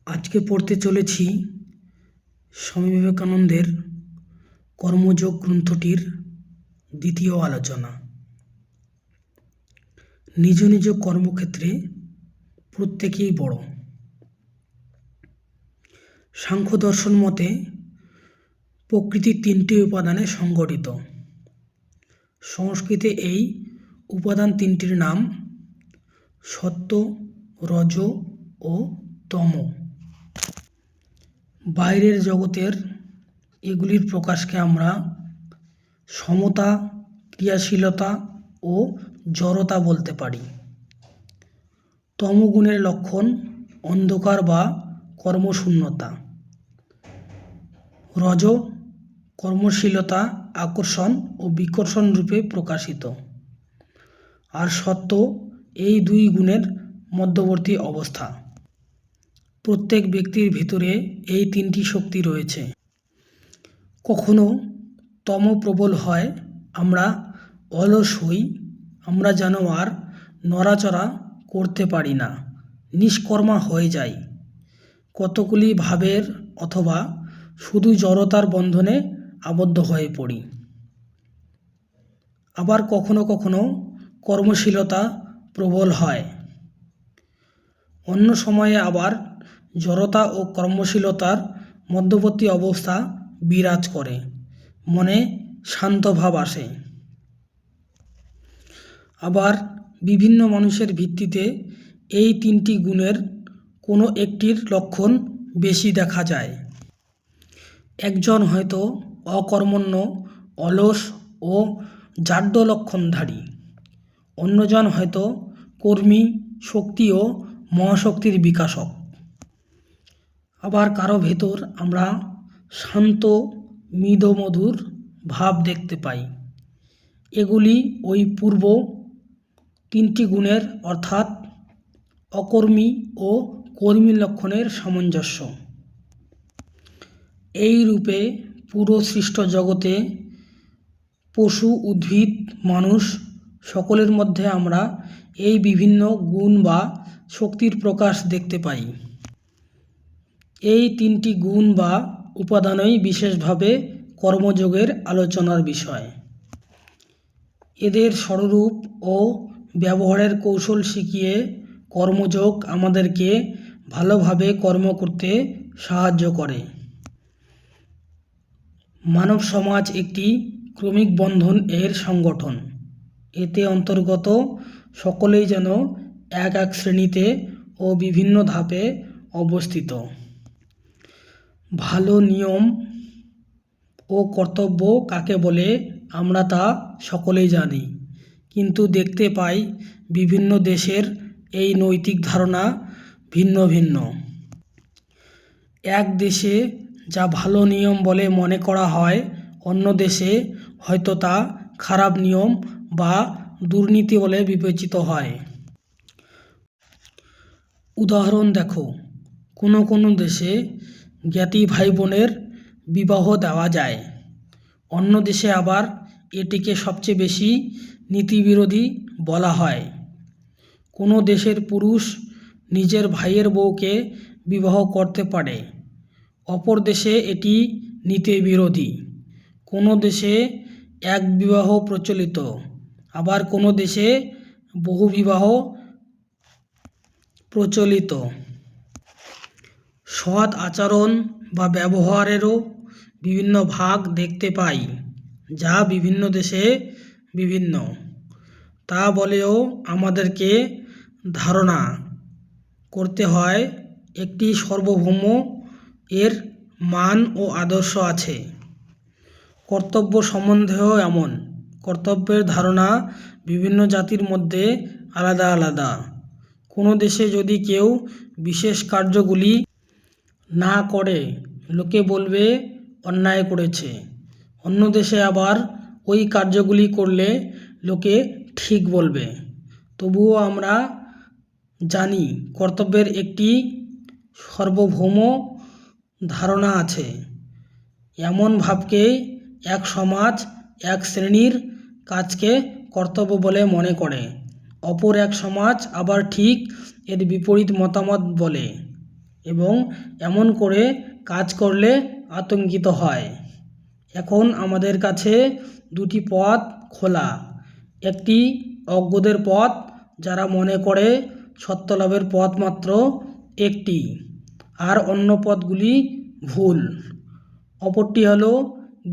আজকে পড়তে চলেছি স্বামী বিবেকানন্দের কর্মযোগ গ্রন্থটির দ্বিতীয় আলোচনা। নিজ নিজ কর্মক্ষেত্রে প্রত্যেকেই বড়। সাংখ্য দর্শন মতে প্রকৃতি তিনটি উপাদানে সংগঠিত। সংস্কৃতে এই উপাদান তিনটির নাম সত্য, রজ ও তম। বাইরের জগতের এগুলির প্রকাশকে আমরা সমতা, ক্রিয়াশীলতা ও জড়তা বলতে পারি। তমগুণের লক্ষণ অন্ধকার বা কর্মশূন্যতা, রজ কর্মশীলতা, আকর্ষণ ও বিকর্ষণ রূপে প্রকাশিত, আর সত্য এই দুই গুণের মধ্যবর্তী অবস্থা। প্রত্যেক ব্যক্তির ভিতরে এই তিনটি শক্তি রয়েছে। কখনো তম প্রবল হয়, আমরা অলস হই, আমরা যেন আর নড়াচড়া করতে পারি না, নিষ্কর্মা হয়ে যাই, কতগুলি ভাবের অথবা শুধু জড়তার বন্ধনে আবদ্ধ হয়ে পড়ি। আবার কখনো কখনো কর্মশীলতা প্রবল হয়। অন্য সময়ে আবার জড়তা ও কর্মশীলতার মধ্যবর্তী অবস্থা বিরাজ করে, মনে শান্ত ভাব আসে। আবার বিভিন্ন মানুষের ভিত্তিতে এই তিনটি গুণের কোনো একটির লক্ষণ বেশি দেখা যায়। একজন হয়তো অকর্মণ্য, অলস ও জাড্য লক্ষণধারী, অন্যজন হয়তো কর্মী, শক্তি ও মহাশক্তির বিকাশক। আবার কারো ভেতর আমরা শান্ত, মৃদুমধুর ভাব দেখতে পাই। এগুলি ওই পূর্ব তিনটি গুণের অর্থাৎ অকর্মী ও কর্মী লক্ষণের সামঞ্জস্য। এই রূপে পুরো সৃষ্ট জগতে পশু, উদ্ভিদ, মানুষ সকলের মধ্যে আমরা এই বিভিন্ন গুণ বা শক্তির প্রকাশ দেখতে পাই। এই তিনটি গুণ বা উপাদানই বিশেষভাবে কর্মযোগের আলোচনার বিষয়। এদের স্বরূপ ও ব্যবহারের কৌশল শিখিয়ে কর্মযোগ আমাদেরকে ভালোভাবে কর্ম করতে সাহায্য করে। মানব সমাজ একটি ক্রমিক বন্ধন এর সংগঠন। এতে অন্তর্গত সকলেই যেন এক এক শ্রেণীতে ও বিভিন্ন ধাপে অবস্থিত। ভালো নিয়ম ও কর্তব্য কাকে বলে আমরা তা সকলেই জানি, কিন্তু দেখতে পাই বিভিন্ন দেশের এই নৈতিক ধারণা ভিন্ন ভিন্ন। এক দেশে যা ভালো নিয়ম বলে মনে করা হয়, অন্য দেশে হয়তো তা খারাপ নিয়ম বা দুর্নীতি বলে বিবেচিত হয়। উদাহরণ দেখো, কোনো কোনো দেশে জ্ঞাতি ভাই বোনের বিবাহ দেওয়া যায়, অন্য দেশে আবার এটিকে সবচেয়ে বেশি নীতিবিরোধী বলা হয়। কোনো দেশের পুরুষ নিজের ভাইয়ের বউকে বিবাহ করতে পারে, অপর দেশে এটি নীতিবিরোধী। কোনো দেশে এক বিবাহ প্রচলিত, আবার কোনো দেশে বহুবিবাহ প্রচলিত। সৎ আচরণ বা ব্যবহারেরও বিভিন্ন ভাগ দেখতে পাই, যা বিভিন্ন দেশে বিভিন্ন। তা বলেও আমাদেরকে ধারণা করতে হয় একটি সার্বভৌম এর মান ও আদর্শ আছে। কর্তব্য সম্বন্ধেও এমন। কর্তব্যের ধারণা বিভিন্ন জাতির মধ্যে আলাদা আলাদা। কোনো দেশে যদি কেউ বিশেষ কার্যগুলি না করে, লোকে বলবে অন্যায় করেছে। অন্য দেশে আবার ওই কার্যগুলি করলে লোকে ঠিক বলবে। তবুও আমরা জানি কর্তব্যের একটি সার্বভৌম ধারণা আছে। এমন ভাবকেই এক সমাজ এক শ্রেণীর কাজকে কর্তব্য বলে মনে করে, অপর এক সমাজ আবার ঠিক এর বিপরীত মতামত বলে। এবং এমন করে কাজ করলে আতঙ্কিত হয়। এখন আমাদের কাছে দুটি পথ খোলা, একটি অজ্ঞদের পথ, যারা মনে করে সত্যলাভের পথ মাত্র একটি, আর অন্য পথগুলি ভুল। অপরটি হলো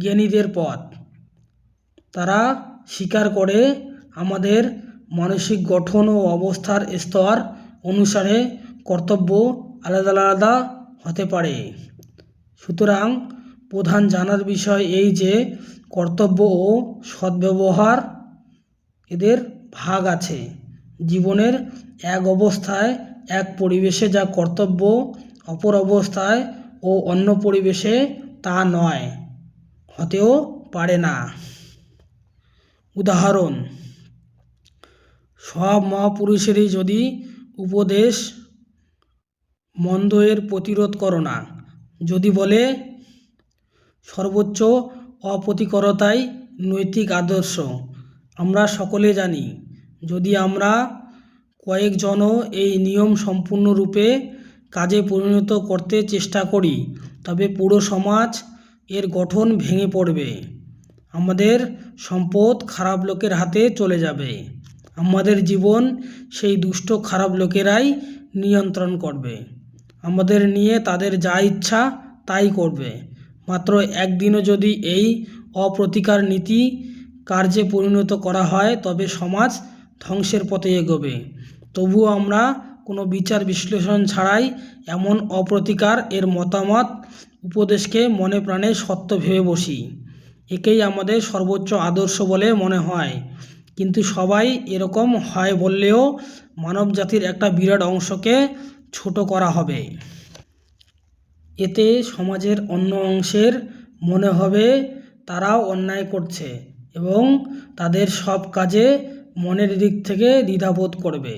জ্ঞানীদের পথ। তারা স্বীকার করে আমাদের মানসিক গঠন ও অবস্থার স্তর অনুসারে কর্তব্য আলাদা আলাদা হতে পারে। সুতরাং প্রধান জানার বিষয় এই যে কর্তব্য ও সদ্ব্যবহার এদের ভাগ আছে। জীবনের এক অবস্থায় এক পরিবেশে যা কর্তব্য, অপর অবস্থায় ও অন্য পরিবেশে তা নয়, হতেও পারে না। উদাহরণ: সব মহাপুরুষেরই যদি উপদেশ মন্দ এর প্রতিরোধ করো না যদি বলে, সর্বোচ্চ অপ্রতিকরতাই নৈতিক আদর্শ। আমরা সকলে জানি, যদি আমরা কয়েকজনও এই নিয়ম সম্পূর্ণরূপে কাজে পরিণত করতে চেষ্টা করি, তবে পুরো সমাজ এর গঠন ভেঙে পড়বে। আমাদের সম্পদ খারাপ লোকের হাতে চলে যাবে। আমাদের জীবন সেই দুষ্ট খারাপ লোকেরাই নিয়ন্ত্রণ করবে। আমাদের নিয়ে তাদের যা ইচ্ছা তাই করবে। মাত্র একদিনও যদি এই অপ্রতিকার নীতি কার্যে পরিণত করা হয়, তবে সমাজ ধ্বংসের পথে এগোবে। তবুও আমরা কোনো বিচার বিশ্লেষণ ছাড়াই এমন অপ্রতিকার এর মতামত উপদেশকে মনে প্রাণে সত্য ভেবে বসি। একেই আমাদের সর্বোচ্চ আদর্শ বলে মনে হয়। কিন্তু সবাই এরকম হয় বললেও মানবজাতির একটা বিরাট অংশকে ছোট করা হবে। এতে সমাজের অন্য অংশের মনে হবে তারাও অন্যায় করছে এবং তাদের সব কাজে মনের দিক থেকে দ্বিধাবোধ করবে।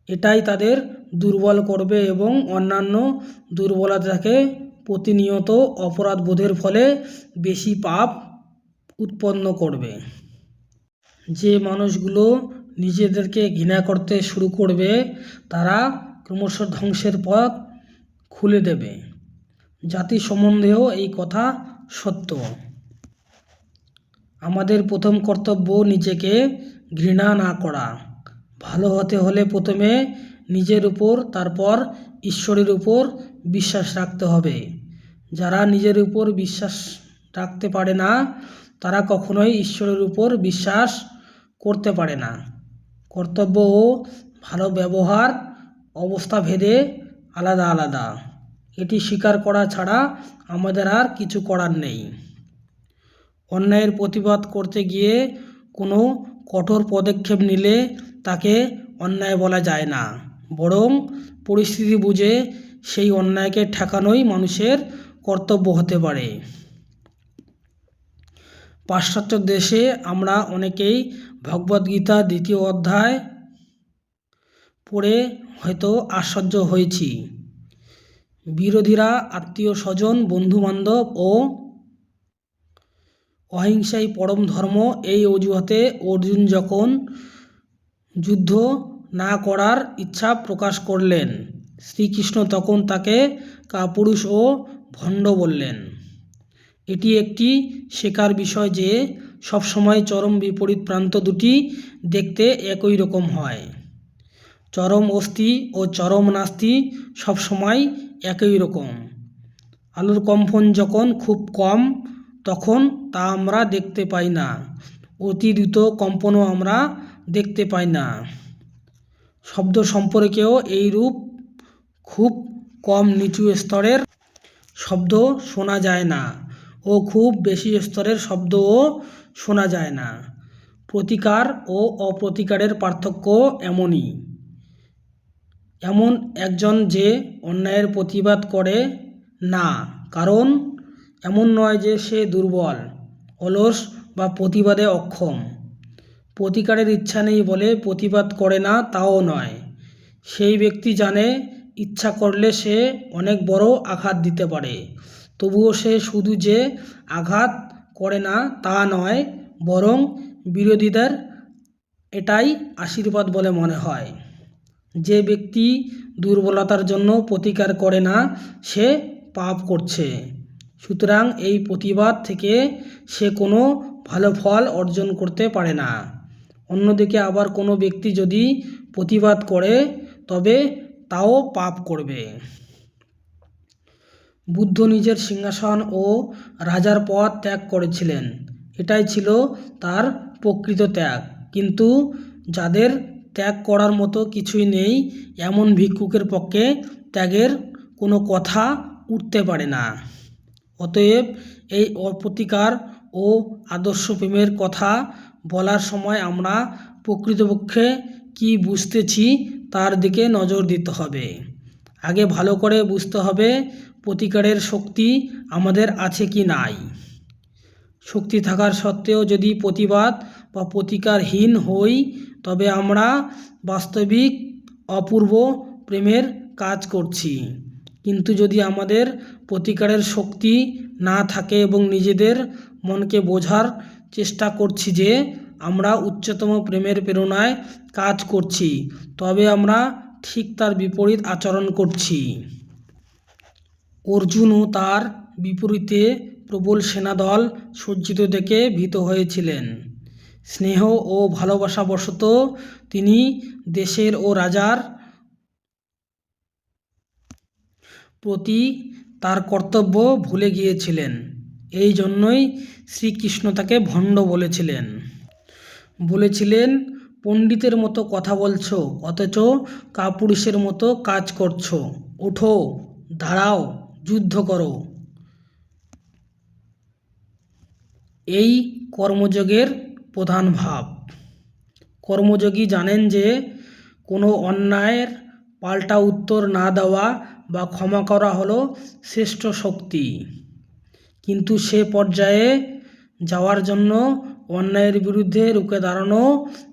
এটাই তাদের দুর্বল করবে এবং অন্যান্য দুর্বলতাকে প্রতিনিয়ত অপরাধ বোধের ফলে বেশি পাপ উৎপন্ন করবে। যে মানুষগুলো নিজেদেরকে ঘৃণা করতে শুরু করবে, তারা ক্রমশ ধ্বংসের পথ খুলে দেবে। জাতি সম্বন্ধেও এই কথা সত্য। আমাদের প্রথম কর্তব্য নিজেকে ঘৃণা না করা। ভালো হতে হলে প্রথমে নিজের উপর, তারপর ঈশ্বরের উপর বিশ্বাস রাখতে হবে। যারা নিজের উপর বিশ্বাস রাখতে পারে না, তারা কখনোই ঈশ্বরের উপর বিশ্বাস করতে পারে না। কর্তব্য ও ভালো ব্যবহার অবস্থা ভেদে আলাদা আলাদা। এটি স্বীকার করা ছাড়া আমাদের আর কিছু করার নেই। অন্যায়ের প্রতিবাদ করতে গিয়ে কোনো কঠোর পদক্ষেপ নিলে তাকে অন্যায় বলা যায় না, বরং পরিস্থিতি বুঝে সেই অন্যায়কে ঠেকানোই মানুষের কর্তব্য হতে পারে। পাশ্চাত্য দেশে আমরা অনেকেই ভগবদ্গীতা 2য় অধ্যায় পড়ে হয়তো আশ্চর্য হয়েছি। বিরোধীরা আত্মীয় স্বজন, বন্ধুবান্ধব ও অহিংসাই পরম ধর্ম, এই অজুহাতে অর্জুন যখন যুদ্ধ না করার ইচ্ছা প্রকাশ করলেন, শ্রীকৃষ্ণ তখন তাকে কাপুরুষ ও ভণ্ড বললেন। এটি একটি শেখার বিষয় যে সবসময় চরম বিপরীত প্রান্ত দুটি দেখতে একই রকম হয়। চরম অস্তি ও চরম নাস্তি সবসময় একই রকম। আলোর কম্পন যখন খুব কম, তখন তা আমরা দেখতে পাই না। অতি দ্রুত কম্পনও আমরা দেখতে পাই না। শব্দ সম্পর্কেও এইরূপ। খুব কম নিচু স্তরের শব্দ শোনা যায় না ও খুব বেশি স্তরের শব্দও শোনা যায় না। প্রতিকার ও অপ্রতিকারের পার্থক্য এমনই। এমন একজন যে অন্যায়ের প্রতিবাদ করে না, কারণ এমন নয় যে সে দুর্বল, অলস বা প্রতিবাদে অক্ষম। প্রতিকারের ইচ্ছা নেই বলে প্রতিবাদ করে না তাও নয়। সেই ব্যক্তি জানে ইচ্ছা করলে সে অনেক বড় আঘাত দিতে পারে, তবুও সে শুধু যে আঘাত করে না তা নয়, বরং বিরোধীদের এটাই আশীর্বাদ বলে মনে হয়। যে ব্যক্তি দুর্বলতার জন্য প্রতিকার করে না, সে পাপ করছে। সুতরাং এই প্রতিবাদ থেকে সে কোনো ভালো ফল অর্জন করতে পারে না। অন্যদিকে আবার কোনো ব্যক্তি যদি প্রতিবাদ করে তবে তাও পাপ করবে। বুদ্ধ নিজের সিংহাসন ও রাজার পদ ত্যাগ করেছিলেন, এটাই ছিল তার প্রকৃত ত্যাগ। কিন্তু যাদের ত্যাগ করার মতো কিছুই নেই এমন ভিক্ষুকের পক্ষে ত্যাগের কোনো কথা উঠতে পারে না। অতএব এই অপ্রতিকার ও আদর্শ প্রেমের কথা বলার সময় আমরা প্রকৃতপক্ষে কি বুঝতেছি তার দিকে নজর দিতে হবে। আগে ভালো করে বুঝতে হবে প্রতিকারের শক্তি আমাদের আছে কি নাই। শক্তি থাকার সত্ত্বেও যদি প্রতিবাদ বা প্রতিকারহীন হই তবে আমরা বাস্তবিক অপূর্ব প্রেমের কাজ করছি। কিন্তু যদি আমাদের প্রতিকারের শক্তি না থাকে এবং নিজেদের মনকে বোঝার চেষ্টা করছি যে আমরা উচ্চতম প্রেমের প্রেরণায় কাজ করছি, তবে আমরা ঠিক তার বিপরীত আচরণ করছি। অর্জুনও তার বিপরীতে প্রবল সেনাদল সজ্জিত দেখে ভীত হয়েছিলেন। স্নেহ ও ভালোবাসাবশত তিনি দেশের ও রাজার প্রতি তার কর্তব্য ভুলে গিয়েছিলেন। এই জন্যই শ্রীকৃষ্ণ তাকে ভণ্ড বলেছিলেন পণ্ডিতের মতো কথা বলছো অথচ কাপুরুষের মতো কাজ করছো। ওঠো, দাঁড়াও, যুদ্ধ করো। এই কর্মযোগের প্রধান ভাব। কর্মযোগী জানেন যে কোনো অন্যায়ের পাল্টা উত্তর না দেওয়া বা ক্ষমা করা হলো শ্রেষ্ঠ শক্তি। কিন্তু সে পর্যায়ে যাওয়ার জন্য অন্যায়ের বিরুদ্ধে রুখে দাঁড়ানো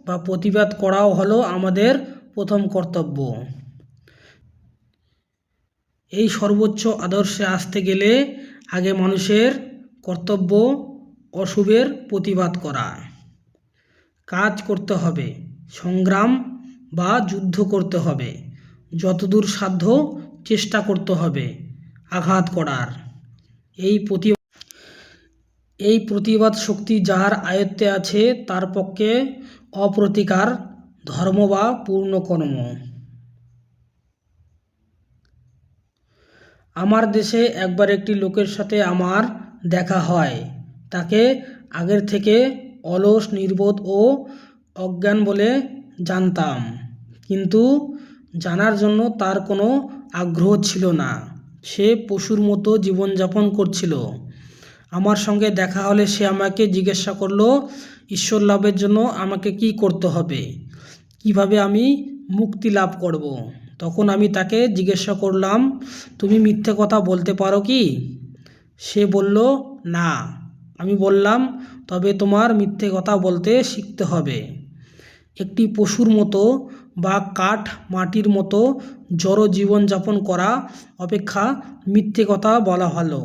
বা প্রতিবাদ করাও হলো আমাদের প্রথম কর্তব্য। এই সর্বোচ্চ আদর্শে আসতে গেলে আগে মানুষের কর্তব্য অশুভের প্রতিবাদ করা। কাজ করতে হবে, সংগ্রাম বা যুদ্ধ করতে হবে, যতদূর সাধ্য চেষ্টা করতে হবে আঘাত করার। এই প্রতিবাদ শক্তি যার আয়ত্তে আছে তার পক্ষে অপ্রতিকার ধর্ম বা পূর্ণকর্ম। আমার দেশে একবার একটি লোকের সাথে আমার দেখা হয়। তাকে আগের থেকে অলস, নির্বোধ ও অজ্ঞান বলে জানতাম, কিন্তু জানার জন্য তার কোনো আগ্রহ ছিল না। সে পশুর মতো জীবনযাপন করছিল। আমার সঙ্গে দেখা হলে সে আমাকে জিজ্ঞাসা করলো ঈশ্বর লাভের জন্য আমাকে কি করতে হবে, কিভাবে আমি মুক্তি লাভ করব। তখন আমি তাকে জিজ্ঞাসা করলাম, তুমি মিথ্যে কথা বলতে পারো কি? সে বলল, না। আমি বললাম, তবে তোমার মিথ্যে কথা বলতে শিখতে হবে। একটি পশুর মতো বা কাঠ মাটির মতো জড় জীবনযাপন করা অপেক্ষা মিথ্যে কথা বলা ভালো।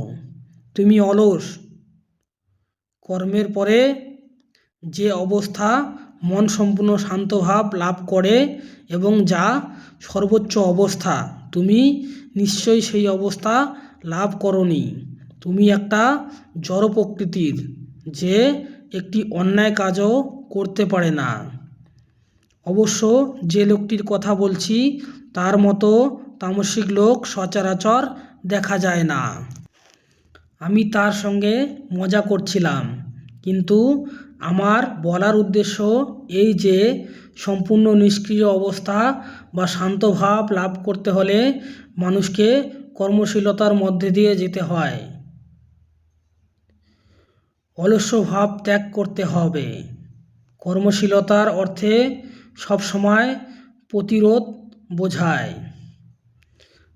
তুমি অলস। কর্মের পরে যে অবস্থা মন সম্পূর্ণ শান্তভাব লাভ করে এবং যা সর্বোচ্চ অবস্থা, তুমি নিশ্চয়ই সেই অবস্থা লাভ করনি। তুমি একটা জড় প্রকৃতির, যে একটি অন্যায় কাজও করতে পারে না। অবশ্য যে লোকটির কথা বলছি তার মতো তামসিক লোক সচরাচর দেখা যায় না। আমি তার সঙ্গে মজা করছিলাম, কিন্তু আমার বলার উদ্দেশ্য এই যে সম্পূর্ণ নিষ্ক্রিয় অবস্থা বা শান্তভাব লাভ করতে হলে মানুষকে কর্মশীলতার মধ্যে দিয়ে যেতে হয়। অলস্য ভাব ত্যাগ করতে হবে। কর্মশীলতার অর্থে সবসময় প্রতিরোধ বোঝায়।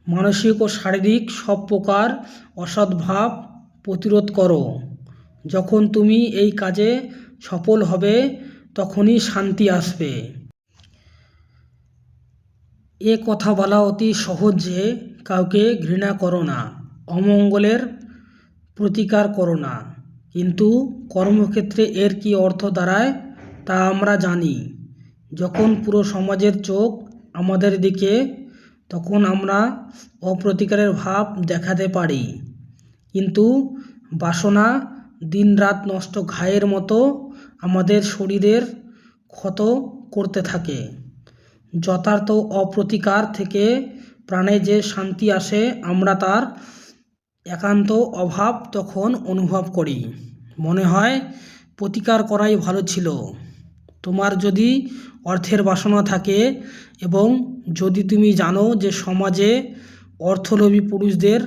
মানসিক ও শারীরিক সব প্রকার অসদ্ভাব প্রতিরোধ করো। যখন তুমি এই কাজে সফল হবে তখনই শান্তি আসবে। এ কথা বলা অতি সহজ যে কাউকে ঘৃণা করো না, অমঙ্গলের প্রতিকার করো না। কিন্তু কর্মক্ষেত্রে এর কী অর্থ দাঁড়ায় তা আমরা জানি। যখন পুরো সমাজের চোখ আমাদের দিকে, তখন আমরা অপ্রতিকারের ভাব দেখাতে পারি, কিন্তু বাসনা দিনরাত নষ্ট ঘায়ের মতো আমাদের শরীরের ক্ষত করতে থাকে। যথার্থ অপ্রতিকার থেকে প্রাণে যে শান্তি আসে, আমরা তার একান্ত অভাব তখন অনুভব করি। মনে হয় প্রতিকার করাই ভালো ছিল। তোমার যদি অর্থের বাসনা থাকে এবং যদি তুমি জানো যে সমাজে অর্থলোভী পুরুষদের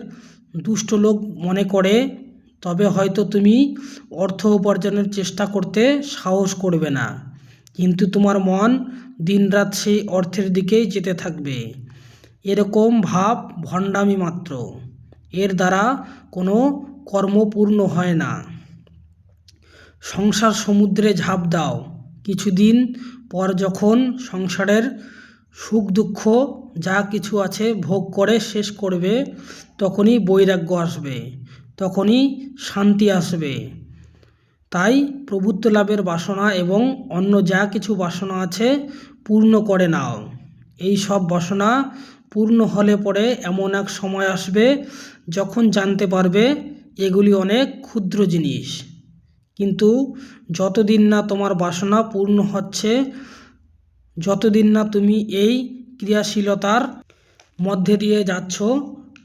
দুষ্ট লোক মনে করে, তবে হয়তো তুমি অর্থ উপার্জনের চেষ্টা করতে সাহস করবে না, কিন্তু তোমার মন দিনরাত সেই অর্থের দিকেই যেতে থাকবে। এরকম ভাব ভণ্ডামি মাত্র, এর দ্বারা কোনো কর্ম পূর্ণ হয় না। সংসার সমুদ্রে ঝাঁপ দাও, কিছুদিন পর যখন সংসারের সুখ দুঃখ যা কিছু আছে ভোগ করে শেষ করবে, তখনই বৈরাগ্য আসবে, তখনই শান্তি আসবে। তাই প্রভুত্ব লাভের বাসনা এবং অন্য যা কিছু বাসনা আছে পূর্ণ করে নাও। এই সব বাসনা পূর্ণ হলে পরে এমন এক সময় আসবে যখন জানতে পারবে এগুলি অনেক ক্ষুদ্র জিনিস। কিন্তু যতদিন না তোমার বাসনা পূর্ণ হচ্ছে, যতদিন না তুমি এই ক্রিয়াশীলতার মধ্যে দিয়ে যাচ্ছ,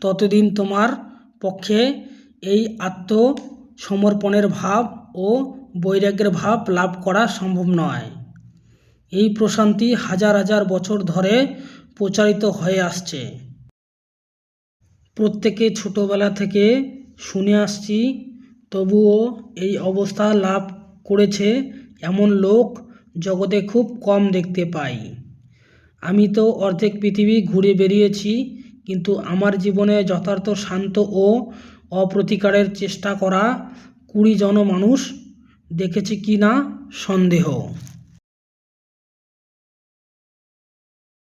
ততদিন তোমার পক্ষে এই আত্মসমর্পণের ভাব ও বৈরাগ্যের ভাব লাভ করা সম্ভব নয়। এই প্রশান্তি হাজার হাজার বছর ধরে প্রচারিত হয়ে আসছে। প্রত্যেকে ছোটবেলা থেকে শুনে আসছি, তবুও এই অবস্থা লাভ করেছে এমন লোক জগতে খুব কম দেখতে পাই। আমি তো অর্ধেক পৃথিবী ঘুরে বেরিয়েছি, কিন্তু আমার জীবনে যথার্থ শান্ত ও অপ্রতিকারের চেষ্টা করা 20 জন মানুষ দেখেছি কি না সন্দেহ।